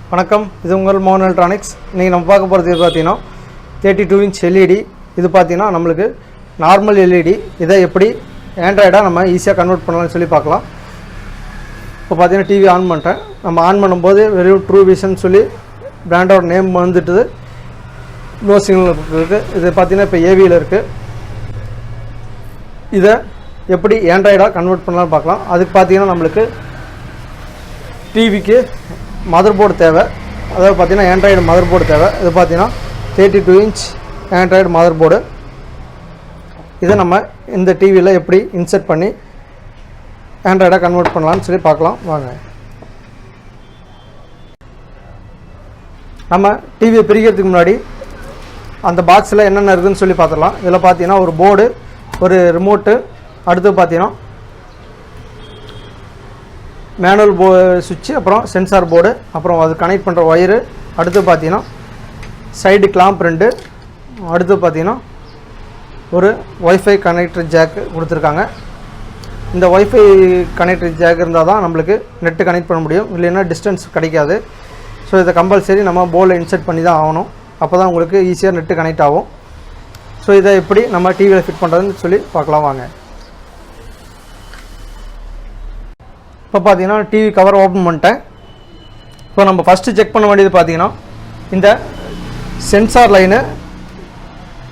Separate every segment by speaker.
Speaker 1: வணக்கம், இது உங்கள் mohanelectronics. இன்றைக்கி நம்ம பார்க்க போகிறது பார்த்தீங்கன்னா 32 inch LED. இது பார்த்தீங்கன்னா நம்மளுக்கு நார்மல் LED. இதை எப்படி ஆண்ட்ராய்டாக நம்ம ஈஸியாக கன்வெர்ட் பண்ணலாம்னு சொல்லி பார்க்கலாம். இப்போ பார்த்தீங்கன்னா டிவி ஆன் பண்ணிட்டேன். நம்ம ஆன் பண்ணும்போது வெறும் ட்ரூ விஷன் சொல்லி பிராண்டோட நேம் வந்துட்டுது. நோ சிக்னல் இருக்குது. இது பார்த்தீங்கன்னா இப்போ ஏவியில் இருக்குது. இதை எப்படி ஆண்ட்ராய்டாக கன்வெர்ட் பண்ணலாம்னு பார்க்கலாம். அதுக்கு பார்த்தீங்கன்னா நம்மளுக்கு டிவிக்கு மதர் போர்டு தேவை. அதாவது பார்த்தீங்கன்னா ஆண்ட்ராய்டு மதர் போர்டு தேவை. இது பார்த்தீங்கன்னா 32 inch ஆண்ட்ராய்டு மதர் போர்டு. இதை நம்ம இந்த டிவியில் எப்படி இன்சர்ட் பண்ணி ஆண்ட்ராய்டாக கன்வெர்ட் பண்ணலாம்னு சொல்லி பார்க்கலாம் வாங்க. நம்ம டிவியை பிரிக்கிறதுக்கு முன்னாடி அந்த பாக்ஸில் என்னென்ன இருக்குதுன்னு சொல்லி பார்த்துடலாம். இதில் பார்த்தீங்கன்னா ஒரு போர்டு, ஒரு ரிமோட்டு, அடுத்து பார்த்தீங்கன்னா மேனுவல் சுவிட்சு, அப்புறம் சென்சார் போர்டு, அப்புறம் அது கனெக்ட் பண்ணுற ஒயரு, அடுத்து பார்த்தீங்கன்னா சைடு கிளாம்ப் 2, அடுத்து பார்த்தீங்கன்னா ஒரு ஒய்ஃபை கனெக்டர் ஜாக்கு கொடுத்துருக்காங்க. இந்த ஒய்ஃபை கனெக்டர் ஜாக் இருந்தால் தான் நம்மளுக்கு நெட்டு கனெக்ட் பண்ண முடியும், இல்லைன்னா டிஸ்டன்ஸ் கிடைக்காது. ஸோ இதை கம்பல்சரி நம்ம போர்டில் இன்சர்ட் பண்ணி தான் ஆகணும். அப்போ தான் உங்களுக்கு ஈஸியாக நெட்டு கனெக்ட் ஆகும். ஸோ இதை எப்படி நம்ம டிவியில் ஃபிட் பண்ணுறதுன்னு சொல்லி பார்க்கலாம் வாங்க. இப்போ பார்த்தீங்கன்னா டிவி கவர் ஓப்பன் பண்ணிட்டேன். இப்போ நம்ம ஃபஸ்ட்டு செக் பண்ண வேண்டியது பார்த்தீங்கன்னா இந்த சென்சார் லைனு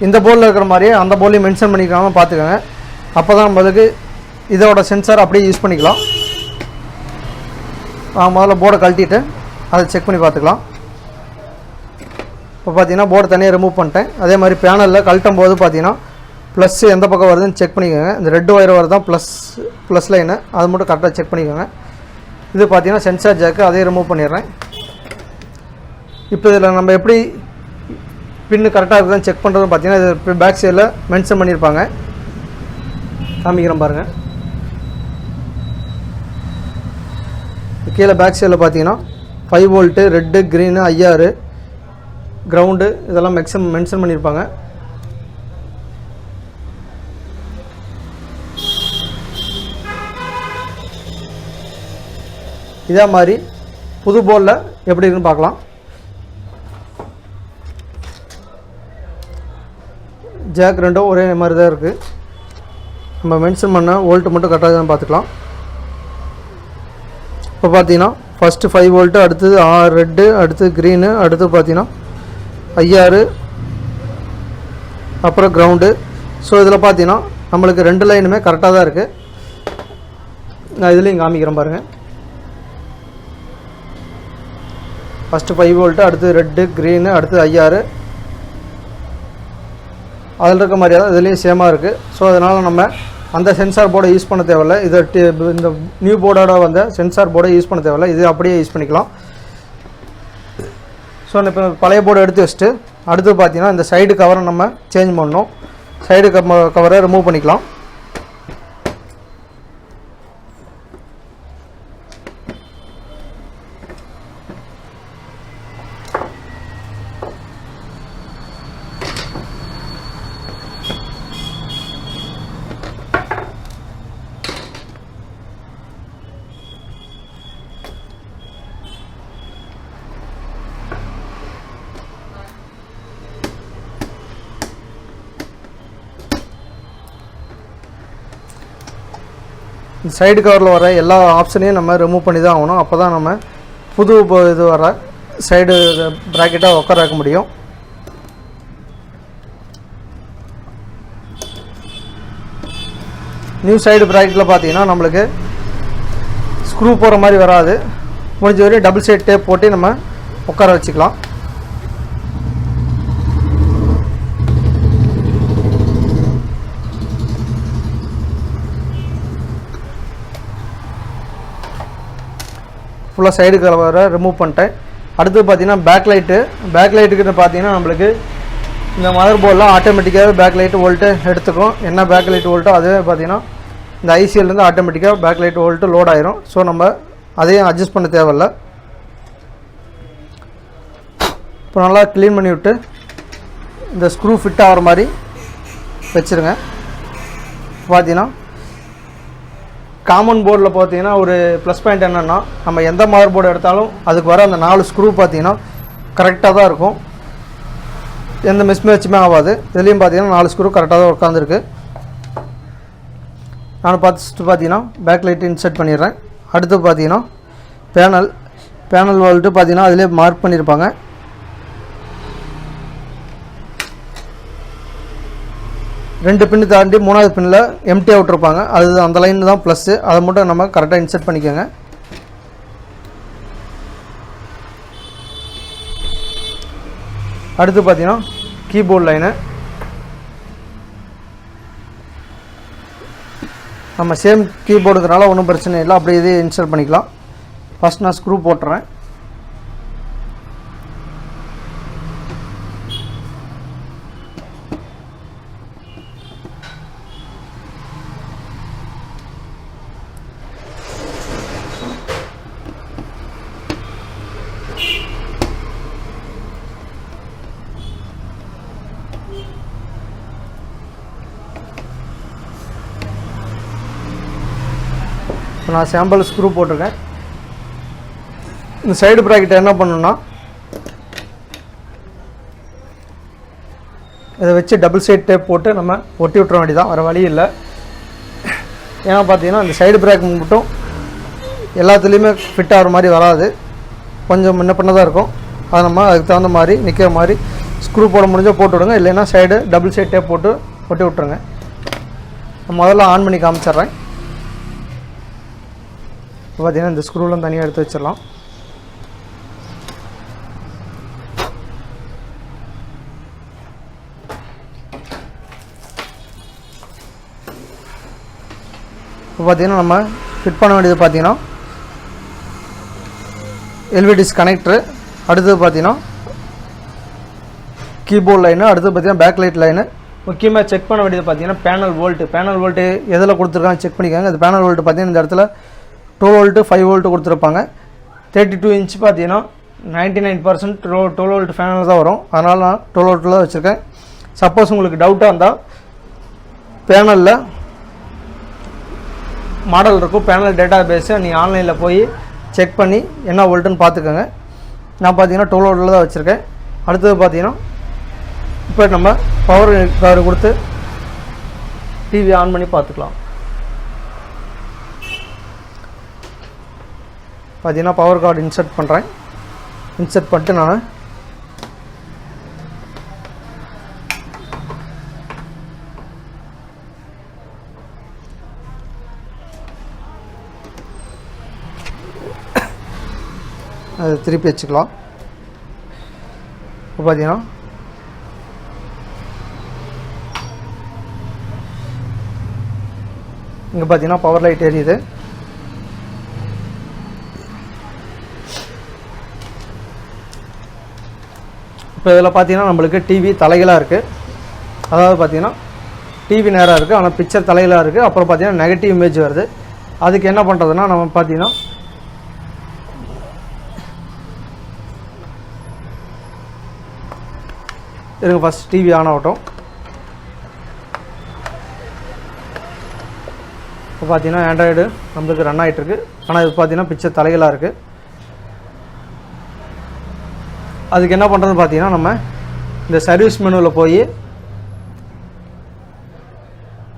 Speaker 1: இந்த போர்டில் இருக்கிற மாதிரியே அந்த போர்ட்லையும் மென்ஷன் பண்ணிக்காமல் பார்த்துக்கோங்க. அப்போ தான் நம்மளுக்கு இதோட சென்சார் அப்படியே யூஸ் பண்ணிக்கலாம். முதல்ல போர்டை கழட்டிட்டு அதை செக் பண்ணி பார்த்துக்கலாம். இப்போ பார்த்தீங்கன்னா போர்டு தனியாக ரிமூவ் பண்ணிட்டேன். அதே மாதிரி பேனலில் கழட்டும் போது பார்த்தீங்கன்னா ப்ளஸ் எந்த பக்கம் வருதுன்னு செக் பண்ணிக்கோங்க. இந்த ரெட் ஒயர் வருதான் ப்ளஸ் லைனு, அது மட்டும் கரெக்டாக செக் பண்ணிக்கோங்க. இது பார்த்தீங்கன்னா சென்சார் ஜாக்கு, அதையும் ரிமூவ் பண்ணிடுறேன். இப்போ இதில் நம்ம எப்படி பின்னு கரெக்டாக இருக்குதுன்னு செக் பண்ணுறதுன்னு பார்த்தீங்கன்னா இது பேக் சைடில் மென்ஷன் பண்ணியிருப்பாங்க. காமிக்கிறேன் பாருங்கள். கீழே பேக் சைடில் பார்த்தீங்கன்னா 5 volt, red, green, IR, ground இதெல்லாம் மேக்ஸிமம் மென்ஷன் பண்ணியிருப்பாங்க. இதே மாதிரி புது போர்டில் எப்படி இருக்குன்னு பார்க்கலாம். ஜாக் ரெண்டும் ஒரே மாதிரி தான் இருக்குது. நம்ம மென்ஷன் பண்ண வோல்ட்டு மட்டும் கரெக்டாக தான் பார்த்துக்கலாம். இப்போ பார்த்தீங்கன்னா ஃபஸ்ட்டு 5 volt, அடுத்தது ரெட்டு, அடுத்து க்ரீனு, அடுத்து பார்த்தீங்கன்னா IR, அப்புறம் கிரவுண்டு. ஸோ இதில் பார்த்தீங்கன்னா நம்மளுக்கு 2 லைனுமே கரெக்டாக தான் இருக்குது. நான் இதுலேயும் காமிக்கிறேன் பாருங்கள். ஃபஸ்ட்டு 5 volt, அடுத்து ரெட்டு, க்ரீனு, அடுத்து IR, அதில் இருக்க மாதிரியா தான் இதுலேயும் சேமாக இருக்குது. ஸோ அதனால் நம்ம அந்த சென்சார் போர்டை யூஸ் பண்ண தேவையில்லை. இதை இந்த நியூ போர்டோட வந்த சென்சார் போர்டை யூஸ் பண்ண தேவையில்லை. இது அப்படியே யூஸ் பண்ணிக்கலாம். ஸோ இப்போ பழைய போர்டு எடுத்து வச்சுட்டு அடுத்து பார்த்தீங்கன்னா இந்த சைடு கவரை நம்ம சேஞ்ச் பண்ணணும். சைடு கவரை ரிமூவ் பண்ணிக்கலாம். இந்த சைடு கவரில் வர எல்லா ஆப்ஷனையும் நம்ம ரிமூவ் பண்ணி தான் ஆகணும். அப்போ தான் நம்ம புது இது வர சைடு ப்ராக்கெட்டாக உட்கார வைக்க முடியும். நியூ சைடு ப்ராக்கெட்டில் பார்த்தீங்கன்னா நம்மளுக்கு ஸ்க்ரூ போகிற மாதிரி வராது. முடிஞ்ச வரையும் டபுள் சைடு டேப் போட்டு நம்ம உட்கார வச்சுக்கலாம். ஃபுல்லாக சைடு கவரை ரிமூவ் பண்ணிட்டேன். அடுத்து பார்த்தீங்கன்னா பேக் லைட்டுக்கு பார்த்தீங்கன்னா நம்மளுக்கு இந்த மதர் போர்டில் ஆட்டோமேட்டிக்காகவே பேக் லைட் வோல்ட்டு எடுத்துக்கும். என்ன பேக் லைட் வோல்ட்டோ அதுவே பார்த்தீங்கன்னா இந்த ஐசிஎல்லேருந்து ஆட்டோமேட்டிக்காக பேக் லைட் வோல்ட்டு லோட் ஆயிரும். ஸோ நம்ம அதையும் அட்ஜஸ்ட் பண்ண தேவையில்லை. இப்போ நல்லா க்ளீன் பண்ணி விட்டு இந்த ஸ்க்ரூ ஃபிட் ஆகிற மாதிரி வச்சுருங்க. பார்த்தீங்கன்னா காமன் போர்டில் பார்த்தீங்கன்னா ஒரு ப்ளஸ் பாயிண்ட் என்னென்னா, நம்ம எந்த மதர் போர்டு எடுத்தாலும் அதுக்கு வர அந்த 4 ஸ்க்ரூ பார்த்தீங்கன்னா கரெக்டாக தான் இருக்கும், எந்த மிஸ்மேட்சுமே ஆகாது. இதுலேயும் பார்த்தீங்கன்னா 4 ஸ்க்ரூ கரெக்டாக தான் உட்காந்துருக்கு. நான் ஃபஸ்ட்டு பார்த்தீங்கன்னா பேக் லைட்டு இன்சர்ட் பண்ணிடுறேன். அடுத்து பார்த்தீங்கன்னா பேனல் வால்ட்டு பார்த்தீங்கன்னா அதிலே மார்க் பண்ணியிருப்பாங்க. ரெண்டு பின்னு தாண்டி 3வது பின்னில் எம்டியாக விட்டுருப்பாங்க, அது அந்த லைன் தான் ப்ளஸ்ஸு. அதை மட்டும் நம்ம கரெக்டாக இன்சர்ட் பண்ணிக்கோங்க. அடுத்து பார்த்தீங்கன்னா கீபோர்ட் லைனு நம்ம சேம் கீபோர்டுக்கிறனால ஒன்றும் பிரச்சனை இல்லை, அப்படியே இதே இன்ஸ்டால் பண்ணிக்கலாம். ஃபஸ்ட் நான் ஸ்க்ரூ போட்டுறேன். இப்போ நான் சாம்பிள் ஸ்க்ரூ போட்டிருக்கேன். இந்த சைடு ப்ராக்கெட்டை என்ன பண்ணணும்னா, இதை வச்சு டபுள் சைட் டேப் போட்டு நம்ம ஒட்டி விட்டுற வேண்டியதான், வேறு வழி இல்லை. ஏன்னா பார்த்தீங்கன்னா இந்த சைடு ப்ராக் மட்டும் எல்லாத்துலேயுமே ஃபிட் ஆகிற மாதிரி வராது, கொஞ்சம் முன்ன பண்ண தான் இருக்கும். அதை நம்ம அதுக்கு தகுந்த மாதிரி நிற்கிற மாதிரி ஸ்க்ரூ போட முடிஞ்சால் போட்டு விடுங்க, இல்லைன்னா சைடு டபுள் சைட் டேப் போட்டு ஒட்டி விட்ருங்க. நான் முதல்ல ஆன் பண்ணி காமிச்சிட்றேன். இப்போ பார்த்தீங்கன்னா இந்த ஸ்க்ரூலாம் தனியாக எடுத்து வச்சிடலாம். இப்போ பார்த்தீங்கன்னா நம்ம ஃபிட் பண்ண வேண்டியது பார்த்தீங்கன்னா எல்விடிஸ் கனெக்டரு, அடுத்தது பார்த்தீங்கன்னா கீபோர்ட் லைனு, அடுத்தது பார்த்தீங்கன்னா பேக் லைட் லைனு. முக்கியமாக செக் பண்ண வேண்டியது பார்த்தீங்கன்னா பேனல் வோல்ட்டு எதில் கொடுத்துருக்காங்க செக் பண்ணிக்காங்க. அது பேனல் வோல்ட்டு பார்த்தீங்கன்னா இந்த இடத்துல 12 வோல்ட்டு 5 வோல்ட்டு கொடுத்துருப்பாங்க. 32 இன்ச் பார்த்தீங்கன்னா 99% 12 வோல்ட் ஃபேனில் தான் வரும், அதனால் நான் 12 வோல்ட்டில் தான் வச்சுருக்கேன். சப்போஸ் உங்களுக்கு டவுட்டாக இருந்தால் பேனலில் மாடல் இருக்கும், பேனல் டேட்டா பேஸை நீங்கள் ஆன்லைனில் போய் செக் பண்ணி என்ன வோல்ட்டுன்னு பார்த்துக்கோங்க. நான் பார்த்தீங்கன்னா 12 வோல்ட்டில் தான் வச்சுருக்கேன். அடுத்தது பார்த்தீங்கன்னா இப்போ நம்ம பவர் கார்டு கொடுத்து டிவி ஆன் பண்ணி பார்த்துக்கலாம். பார்த்தீங்கன்னா பவர் கார்டு இன்சர்ட் பண்ணுறேன். இன்சர்ட் பண்ணிட்டு நான் அதை திருப்பி வச்சுக்கலாம். இப்போ பார்த்தீங்கன்னா இங்கே பார்த்தீங்கன்னா பவர் லைட் எரியுது. இப்போ இதில் பார்த்தீங்கன்னா நம்மளுக்கு டிவி தலைகளாக இருக்குது, அதாவது பார்த்தீங்கன்னா டிவி நேராக இருக்குது ஆனால் பிக்சர் தலைகளாக இருக்குது. அப்புறம் பார்த்தீங்கன்னா நெகட்டிவ் இமேஜ் வருது. அதுக்கு என்ன பண்ணுறதுன்னா நம்ம பார்த்தீங்கன்னா இருங்க, ஃபஸ்ட் டிவி ஆன் ஆகட்டும். இப்போ பார்த்தீங்கன்னா ஆண்ட்ராய்டு நம்மளுக்கு ரன் ஆகிட்டுருக்கு, ஆனால் இது பார்த்தீங்கன்னா பிக்சர் தலைகளாக இருக்குது. அதுக்கு என்ன பண்ணுறது பார்த்தீங்கன்னா நம்ம இந்த சர்வீஸ் மெனுவில் போய்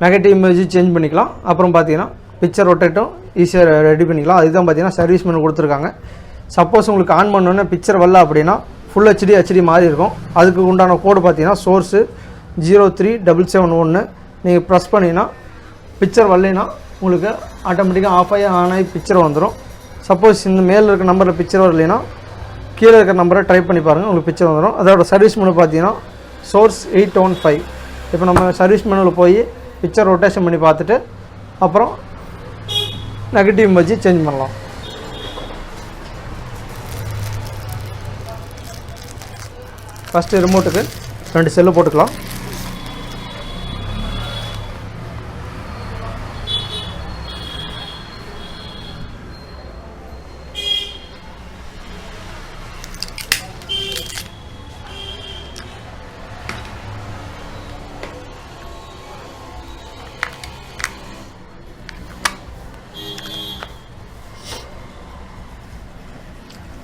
Speaker 1: நெகட்டிவ் இமேஜ் சேஞ்ச் பண்ணிக்கலாம். அப்புறம் பார்த்தீங்கன்னா பிக்சர் ரொட்டேட்டும் ஈஸியாக ரெடி பண்ணிக்கலாம். அதுதான் பார்த்தீங்கன்னா சர்வீஸ் மெனு கொடுத்துருக்காங்க. சப்போஸ் உங்களுக்கு ஆன் பண்ணோன்னே பிக்சர் வரல அப்படின்னா ஃபுல் ஹெச்டி மாதிரி இருக்கும். அதுக்கு உண்டான கோடு பார்த்தீங்கன்னா சோர்ஸு 03771 நீங்கள் ப்ரெஸ் பண்ணிங்கன்னா பிக்சர் வரலைன்னா உங்களுக்கு ஆட்டோமேட்டிக்காக ஆஃப் ஆகி ஆன் ஆகி பிக்சர் வந்துடும். சப்போஸ் இந்த மேலே இருக்க நம்பரில் பிக்சர் வரலைன்னா கீழே இருக்கிற நம்பரை ட்ரை பண்ணி பாருங்கள், உங்களுக்கு பிக்சர் வந்துடும். அதோட சர்வீஸ் மெனு பார்த்தீங்கன்னா சோர்ஸ் 815. இப்போ நம்ம சர்வீஸ் மெனுவில் போய் பிக்சர் ரொட்டேஷன் பண்ணி பார்த்துட்டு அப்புறம் நெகட்டிவ் இமேஜ் சேஞ்ச் பண்ணலாம். ஃபஸ்ட்டு ரிமோட்டுக்கு 2 செல்லு போட்டுக்கலாம்.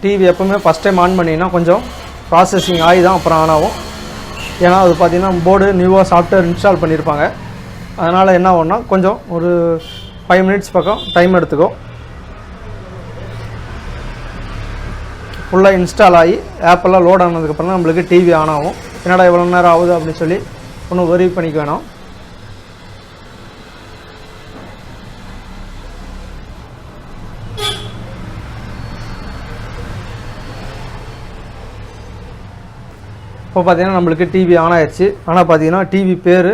Speaker 1: டிவி எப்போவுமே ஃபஸ்ட் டைம் ஆன் பண்ணிங்கன்னா கொஞ்சம் ப்ராசஸிங் ஆகி தான் அப்புறம் ஆன் ஆகும். ஏன்னா அது பார்த்திங்கன்னா போர்டு நியூவாக சாஃப்ட்வேர் இன்ஸ்டால் பண்ணியிருப்பாங்க. அதனால் என்ன ஆகும்னா கொஞ்சம் ஒரு 5 மினிட்ஸ் பக்கம் டைம் எடுத்துக்கும். ஃபுல்லாக இன்ஸ்டால் ஆகி ஆப்பெல்லாம் லோட் ஆனதுக்கப்புறம் தான் நம்மளுக்கு டிவி ஆன் ஆகும். என்னடா இவ்வளோ நேரம் ஆகுது அப்படின்னு சொல்லி ஒன்றும் worry பண்ணிக்க வேணாம். இப்போ பார்த்தீங்கன்னா நம்மளுக்கு டிவி ஆன் ஆயிடுச்சு. ஆனால் பார்த்தீங்கன்னா டிவி பேர்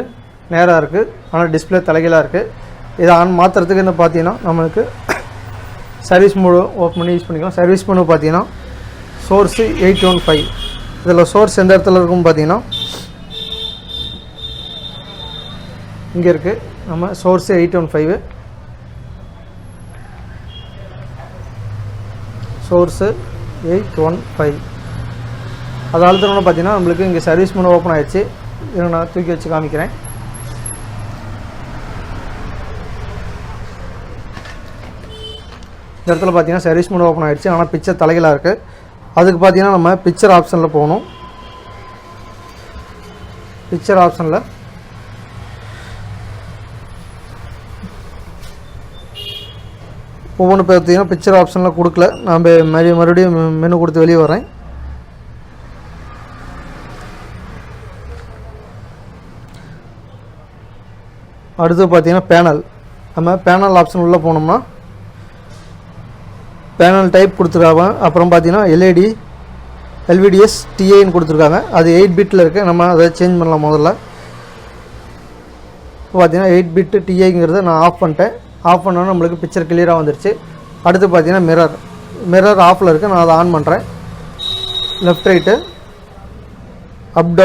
Speaker 1: நேராக இருக்குது, ஆனால் டிஸ்பிளே தலைகீழாக இருக்குது. இதை மாற்றுறதுக்கு என்ன பார்த்தீங்கன்னா நம்மளுக்கு சர்வீஸ் மோடு ஓப்பன் பண்ணி யூஸ் பண்ணிக்கலாம். சர்வீஸ் மோடு பார்த்தீங்கன்னா சோர்ஸு 815. இதில் சோர்ஸ் எந்த இடத்துல இருக்குன்னு பார்த்தீங்கன்னா இங்கே இருக்குது. நம்ம சோர்ஸு 815, சோர்ஸு 815 அது அழுத்தணும்னு பார்த்தீங்கன்னா நம்மளுக்கு இங்கே சர்வீஸ் மோடு ஓப்பன் ஆகிடுச்சு. இதை நான் தூக்கி வச்சு காமிக்கிறேன். இந்த இடத்துல பார்த்தீங்கன்னா சர்வீஸ் மோடு ஓப்பன் ஆகிடுச்சு, ஆனால் பிக்சர் தலைகளாக இருக்குது. அதுக்கு பார்த்தீங்கன்னா நம்ம பிக்சர் ஆப்ஷனில் போகணும். பிக்சர் ஆப்ஷனில் ஒவ்வொன்று பார்த்தீங்கன்னா பிக்சர் ஆப்ஷனில் கொடுக்கல. நான் மறுபடியும் மெனு கொடுத்து வெளியே வரேன். அடுத்து பார்த்தீங்கன்னா பேனல். நம்ம பேனல் ஆப்ஷன் உள்ளே போனோம்னா பேனல் டைப் கொடுத்துருக்காங்க. அப்புறம் பார்த்தீங்கன்னா LVDS TIன்னு கொடுத்துருக்காங்க. அது 8 பிட்டில் இருக்குது. நம்ம அதை சேஞ்ச் பண்ணலாம். முதல்ல இப்போ பார்த்தீங்கன்னா 8 பிட்டு TIங்கிறத நான் ஆஃப் பண்ணிட்டேன். ஆஃப் பண்ணோன்னா நம்மளுக்கு பிக்சர் கிளியராக வந்துருச்சு. அடுத்து பார்த்தீங்கன்னா மிரர் ஆஃபில் இருக்குது. நான் அதை ஆன் பண்ணுறேன். லெஃப்ட் ரைட்டு அப்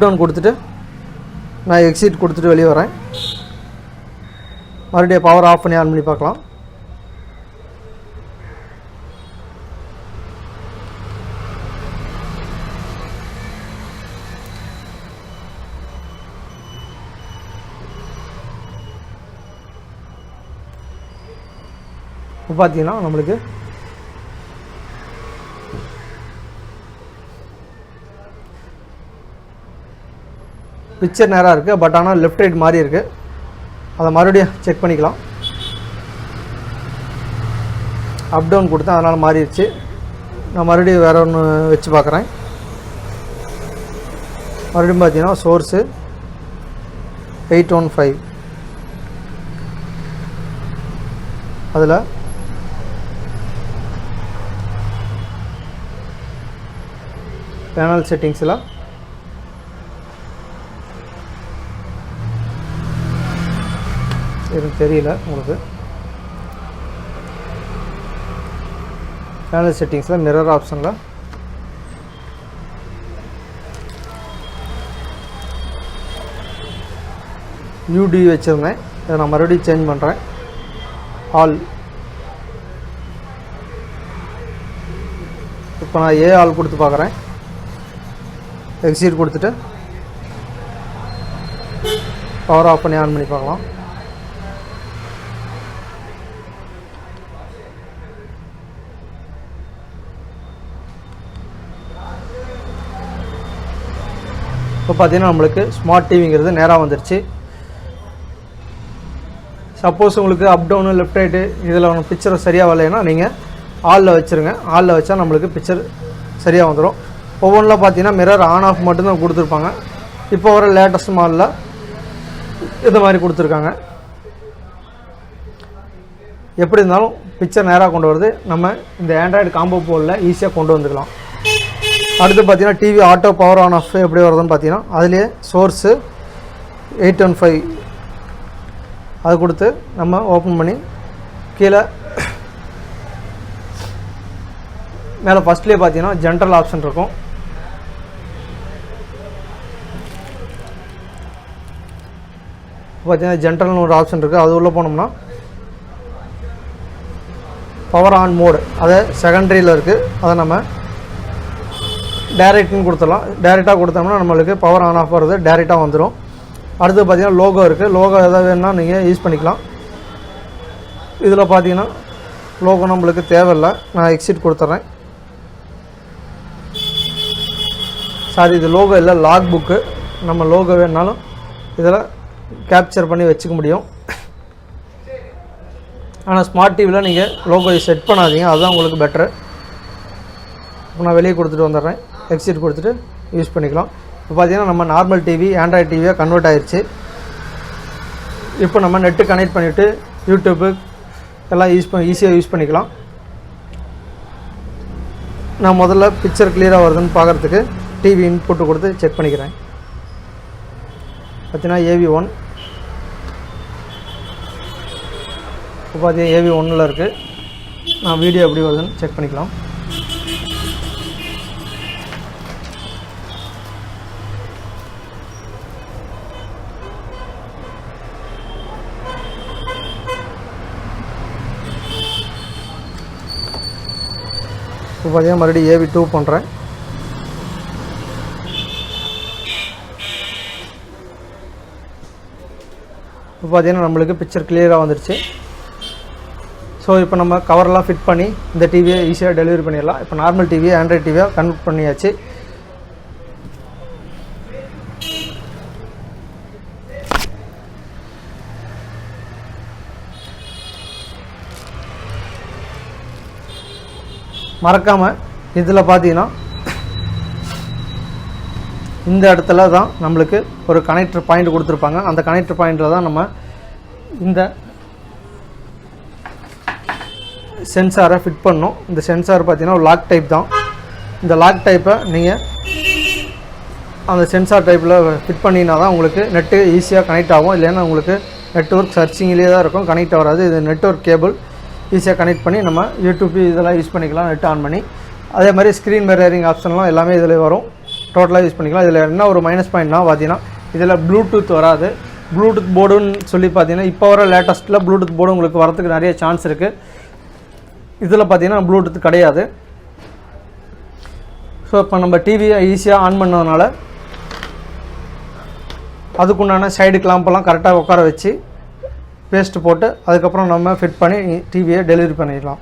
Speaker 1: டவுன் கொடுத்துட்டு நான் எக்ஸிட் கொடுத்துட்டு வெளியே வரேன். மறுபடியும் பவர் ஆஃப் பண்ணி ஆன் பண்ணி பார்க்கலாம். இப்போ பார்த்தீங்கன்னா நம்மளுக்கு பிக்சர் நேராக இருக்குது. பட் ஆனால் லெஃப்ட் ரைட் மாறி இருக்குது. அதை மறுபடியும் செக் பண்ணிக்கலாம். அப் டவுன் கொடுத்தேன், அதனால் மாறிடுச்சு. நான் மறுபடியும் வேறு ஒன்று வச்சு பார்க்குறேன். மறுபடியும் பார்த்தீங்கன்னா சோர்ஸு 815 அதில் பேனல் செட்டிங்ஸில் எனக்கு தெரியல உங்களுக்கு. பேனல் செட்டிங்ஸில் மிரர் ஆப்ஷனில் UD வச்சுருந்தேன். இதை நான் மறுபடியும் சேஞ்ச் பண்ணுறேன். ஆல். இப்போ நான் ஆல் கொடுத்து பார்க்குறேன். எக்ஸிட் கொடுத்துட்டு பவர் ஆஃப் பண்ணி ஆன் பண்ணி பார்க்கலாம். இப்போ பார்த்தீங்கன்னா நம்மளுக்கு ஸ்மார்ட் டிவிங்கிறது நேராக வந்துடுச்சு. சப்போஸ் உங்களுக்கு அப் டவுனு லெஃப்ட் ரைட்டு இதில் ஒன்று பிக்சர் சரியாக வரலைன்னா நீங்கள் ஆலில் வச்சுருங்க. ஆலில் வச்சா நம்மளுக்கு பிக்சர் சரியாக வந்துடும். ஒவ்வொன்றில் பார்த்தீங்கன்னா மிரர் ஆன் ஆஃப் மட்டும்தான் கொடுத்துருப்பாங்க. இப்போ வர லேட்டஸ்ட் மாடலில் இது மாதிரி கொடுத்துருக்காங்க. எப்படி இருந்தாலும் பிக்சர் நேராக கொண்டு வருது. நம்ம இந்த ஆண்ட்ராய்டு காம்போ போலில் ஈஸியாக கொண்டு வந்துக்கலாம். அடுத்து பார்த்தீங்கன்னா TV auto power on off எப்படி வருதுன்னு பார்த்தீங்கன்னா அதுலேயே சோர்ஸு 815 அது கொடுத்து நம்ம ஓப்பன் பண்ணி கீழே மேலே ஃபஸ்ட்லேயே பார்த்தீங்கன்னா ஜென்ரல் ஆப்ஷன் இருக்கும். பார்த்தீங்கன்னா ஜென்ரல்னு ஒரு ஆப்ஷன் இருக்குது. அது உள்ளே போனோம்னா பவர் ஆன் மோடு அது செகண்டரியில் இருக்குது. அதை நம்ம டைரெக்ட்னு கொடுத்துடலாம். டைரெக்டாக கொடுத்தோம்னா நம்மளுக்கு பவர் ஆன் ஆஃப் வருது டைரெக்டாக வந்துடும். அடுத்து பார்த்தீங்கன்னா லோகோ இருக்குது. லோகோ எதாவது வேணுன்னா நீங்கள் யூஸ் பண்ணிக்கலாம். இதில் பார்த்தீங்கன்னா லோகோ நம்மளுக்கு தேவையில்லை, நான் எக்ஸிட் கொடுத்துட்றேன். சாரி, இது லோகோ இல்லை, லாக் புக்கு. நம்ம லோகோ வேணாலும் இதில் கேப்சர் பண்ணி வச்சுக்க முடியும். ஆனால் ஸ்மார்ட் டிவியில் நீங்கள் லோகோ செட் பண்ணாதீங்க, அதுதான் உங்களுக்கு பெட்ரு. இப்போ நான் வெளியே கொடுத்துட்டு வந்துடுறேன், எக்ஸிட் கொடுத்துட்டு யூஸ் பண்ணிக்கலாம். இப்போ பார்த்தீங்கன்னா நம்ம நார்மல் டிவி ஆண்ட்ராய்டு டிவியாக கன்வெர்ட் ஆகிடுச்சு. இப்போ நம்ம நெட்டு கனெக்ட் பண்ணிவிட்டு யூடியூப்பு எல்லாம் ஈஸியாக யூஸ் பண்ணிக்கலாம். நான் முதல்ல பிக்சர் கிளியராக வருதுன்னு பார்க்குறதுக்கு டிவி இன்புட்டு கொடுத்து செக் பண்ணிக்கிறேன். பார்த்தீங்கன்னா AV1 இப்போ பார்த்தீங்கன்னா AV1 இருக்குது. நான் வீடியோ எப்படி வருதுன்னு செக் பண்ணிக்கலாம். இப்போ பார்த்தீங்கன்னா மறுபடியும் AV2 பண்ணுறேன். இப்போ பார்த்தீங்கன்னா நம்மளுக்கு பிக்சர் கிளியராக வந்துடுச்சு. ஸோ இப்போ நம்ம கவரெல்லாம் ஃபிட் பண்ணி இந்த டிவியை ஈஸியாக டெலிவரி பண்ணிடலாம். இப்போ நார்மல் டிவியை ஆண்ட்ராய்டு டிவியாக கன்வெர்ட் பண்ணியாச்சு. மறக்காமல் இதில் பார்த்தீங்கன்னா இந்த இடத்துல தான் நம்மளுக்கு ஒரு கனெக்டர் பாயிண்ட் கொடுத்துருப்பாங்க. அந்த கனெக்டர் பாயிண்டில் தான் நம்ம இந்த சென்சாரை ஃபிட் பண்ணணும். இந்த சென்சார் பார்த்தீங்கன்னா லாக் டைப் தான். இந்த லாக் டைப்பை நீங்கள் அந்த சென்சார் டைப்பில் ஃபிட் பண்ணினா தான் உங்களுக்கு நெட்டு ஈஸியாக கனெக்ட் ஆகும். இல்லைன்னா உங்களுக்கு நெட்ஒர்க் சர்ச்சிங்லேயே தான் இருக்கும், கனெக்ட் ஆகாது. இது நெட்ஒர்க் கேபிள் ஈஸியாக கனெக்ட் பண்ணி நம்ம யூடியூப் இதெல்லாம் யூஸ் பண்ணிக்கலாம் நெட் ஆன் பண்ணி. அதே மாதிரி ஸ்க்ரீன் மிரரிங் ஆப்ஷன்லாம் எல்லாமே இதில் வரும், டோட்டலாக யூஸ் பண்ணிக்கலாம். இதில் என்ன ஒரு மைனஸ் பாயிண்ட்னா பார்த்தீங்கன்னா இதில் ப்ளூடூத் வராது. ப்ளூடூத் போர்டுன்னு சொல்லி பார்த்தீங்கன்னா இப்போ வர லேட்டஸ்ட்டில் ப்ளூடூத் போர்டு உங்களுக்கு வரதுக்கு நிறைய சான்ஸ் இருக்குது. இதில் பார்த்தீங்கன்னா ப்ளூடூத் கிடையாது. ஸோ இப்போ நம்ம டிவியை ஈஸியாக ஆன் பண்ணதுனால அதுக்குண்டான சைடு கிளாம்பெல்லாம் கரெக்டாக உட்கார வச்சு பேஸ்ட்டு போட்டு அதுக்கப்புறம் நம்ம ஃபிட் பண்ணி டிவியை டெலிவரி பண்ணிடலாம்.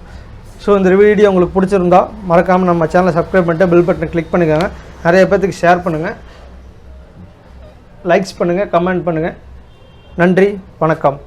Speaker 1: ஸோ இந்த வீடியோ உங்களுக்கு பிடிச்சிருந்தா மறக்காமல் நம்ம சேனலை சப்ஸ்கிரைப் பண்ணிட்டு பெல் பட்டனை கிளிக் பண்ணிக்கோங்க. நிறைய பேர்த்துக்கு ஷேர் பண்ணுங்கள், லைக்ஸ் பண்ணுங்கள், கமெண்ட் பண்ணுங்கள். நன்றி, வணக்கம்.